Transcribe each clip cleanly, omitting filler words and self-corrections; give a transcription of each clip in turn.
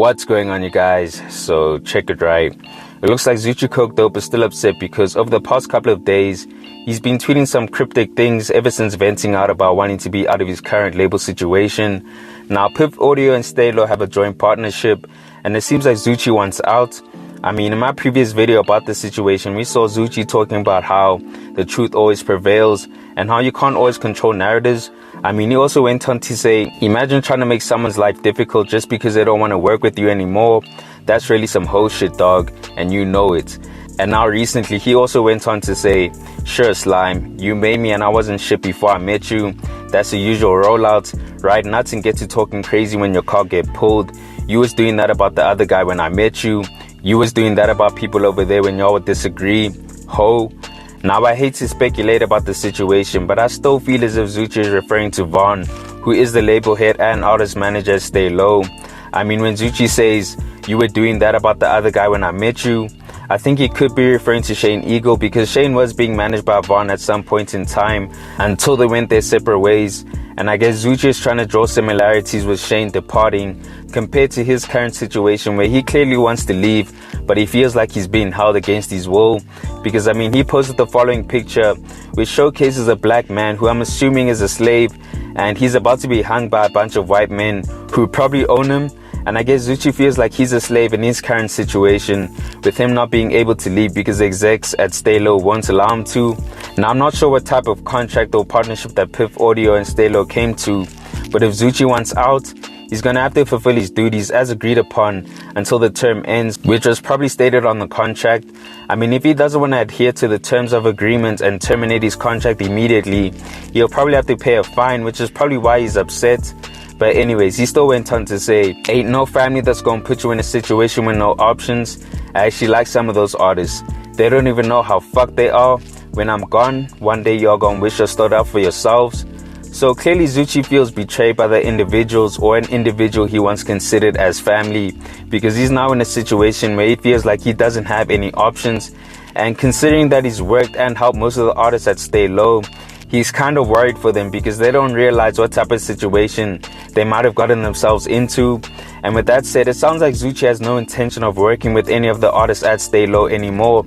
What's going on, you guys? So check it right. It looks like Zoocci Coke Dope is still upset because over the past couple of days, he's been tweeting some cryptic things ever since venting out about wanting to be out of his current label situation. Now, Piff Audio and Stay Low have a joint partnership, and it seems like Zoocci wants out. I mean, in my previous video about the situation, we saw Zoocci talking about how the truth always prevails and how you can't always control narratives. I mean, he also went on to say, imagine trying to make someone's life difficult just because they don't want to work with you anymore. That's really some hoe shit, dog, and you know it. And now recently, he also went on to say, sure, Slime, you made me and I wasn't shit before I met you. That's the usual rollout, ride nuts and get to talking crazy when your car get pulled. You was doing that about the other guy when I met you. You was doing that about people over there when y'all would disagree. Ho. Now, I hate to speculate about the situation, but I still feel as if Zoocci is referring to Vaughn, who is the label head and artist manager at Stay Low. I mean, when Zoocci says, you were doing that about the other guy when I met you, I think he could be referring to Shane Eagle, because Shane was being managed by Vaughn at some point in time until they went their separate ways. And I guess Zoocci is trying to draw similarities with Shane departing compared to his current situation, where he clearly wants to leave, but he feels like he's being held against his will. Because I mean, he posted the following picture which showcases a black man who I'm assuming is a slave, and he's about to be hung by a bunch of white men who probably own him. And I guess Zoocci feels like he's a slave in his current situation, with him not being able to leave because the execs at Stay Low won't allow him to. Now, I'm not sure what type of contract or partnership that Piff Audio and Stay Low came to, but if Zoocci wants out, he's gonna have to fulfill his duties as agreed upon until the term ends, which was probably stated on the contract. I mean, if he doesn't want to adhere to the terms of agreement and terminate his contract immediately, he'll probably have to pay a fine, which is probably why he's upset. But anyways, he still went on to say, ain't no family that's gonna put you in a situation with no options. I actually like some of those artists. They don't even know how fucked they are. When I'm gone, one day y'all gonna wish you stood up for yourselves. So clearly Zoocci feels betrayed by the individuals, or an individual he once considered as family, because he's now in a situation where he feels like he doesn't have any options. And considering that he's worked and helped most of the artists at Stay Low, he's kind of worried for them because they don't realize what type of situation they might have gotten themselves into. And with that said, it sounds like Zoocci has no intention of working with any of the artists at Stay Low anymore.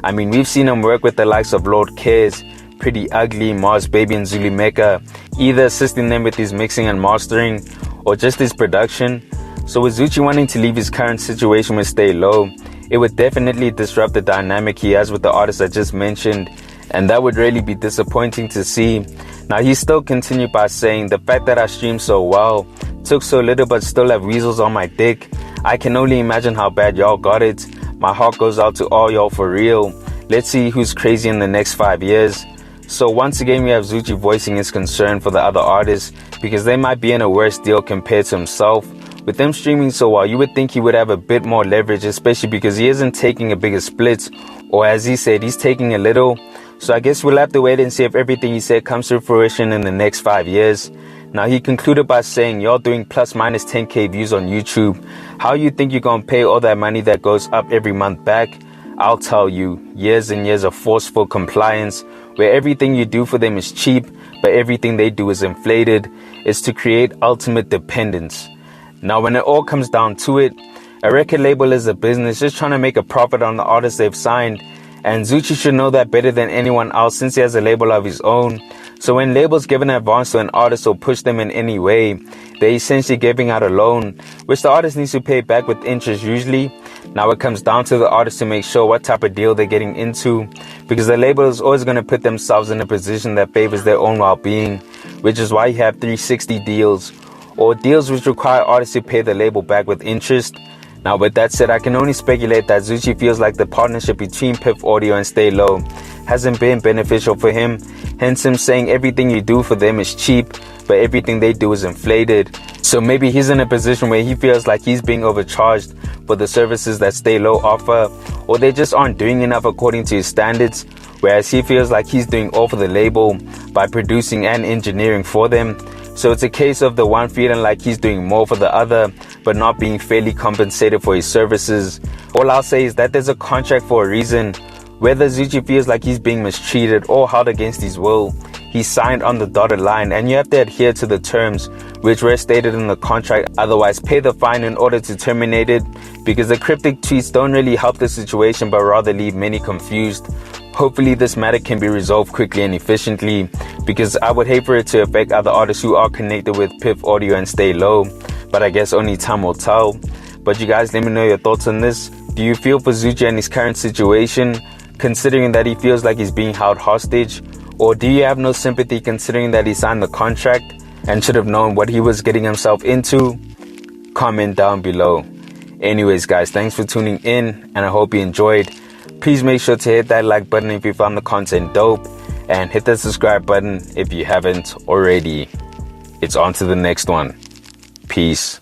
I mean, we've seen him work with the likes of Lord Cares, Pretty Ugly, Mars Baby and Zulu Mecca, either assisting them with his mixing and mastering or just his production. So with Zoocci wanting to leave his current situation with Stay Low, it would definitely disrupt the dynamic he has with the artists I just mentioned, and that would really be disappointing to see. Now, he still continued by saying, the fact that I streamed so well, took so little but still have weasels on my dick, I can only imagine how bad y'all got it. My heart goes out to all y'all for real. Let's see who's crazy in the next 5 years. So once again, we have Zoocci voicing his concern for the other artists because they might be in a worse deal compared to himself. With them streaming so well, you would think he would have a bit more leverage, especially because he isn't taking a bigger split, or as he said, he's taking a little. So I guess we'll have to wait and see if everything he said comes to fruition in the next 5 years. Now, he concluded by saying, y'all doing plus minus 10k views on YouTube. How you think you're gonna pay all that money that goes up every month back? I'll tell you, years and years of forceful compliance, where everything you do for them is cheap, but everything they do is inflated, is to create ultimate dependence. Now, when it all comes down to it, a record label is a business just trying to make a profit on the artists they've signed, and Zoocci should know that better than anyone else since he has a label of his own. So when labels give an advance to an artist or push them in any way, they're essentially giving out a loan, which the artist needs to pay back with interest usually. Now it comes down to the artist to make sure what type of deal they're getting into, because the label is always going to put themselves in a position that favors their own well-being, which is why you have 360 deals, or deals which require artists to pay the label back with interest. Now, with that said, I can only speculate that Zoocci feels like the partnership between Piff Audio and Stay Low hasn't been beneficial for him, hence him saying everything you do for them is cheap, but everything they do is inflated. So maybe he's in a position where he feels like he's being overcharged for the services that Stay Low offer, or they just aren't doing enough according to his standards, whereas he feels like he's doing all for the label by producing and engineering for them. So it's a case of the one feeling like he's doing more for the other, but not being fairly compensated for his services. All I'll say is that there's a contract for a reason. Whether Zoocci feels like he's being mistreated or held against his will, he signed on the dotted line, and you have to adhere to the terms which were stated in the contract, otherwise pay the fine in order to terminate it, because the cryptic tweets don't really help the situation but rather leave many confused. Hopefully this matter can be resolved quickly and efficiently, because I would hate for it to affect other artists who are connected with Piff Audio and Stay Low, but I guess only time will tell. But you guys, let me know your thoughts on this. Do you feel for Zoocci and his current situation, considering that he feels like he's being held hostage? Or do you have no sympathy considering that he signed the contract and should have known what he was getting himself into? Comment down below. Anyways guys, thanks for tuning in, and I hope you enjoyed. Please make sure to hit that like button if you found the content dope, and hit the subscribe button if you haven't already. It's on to the next one. Peace.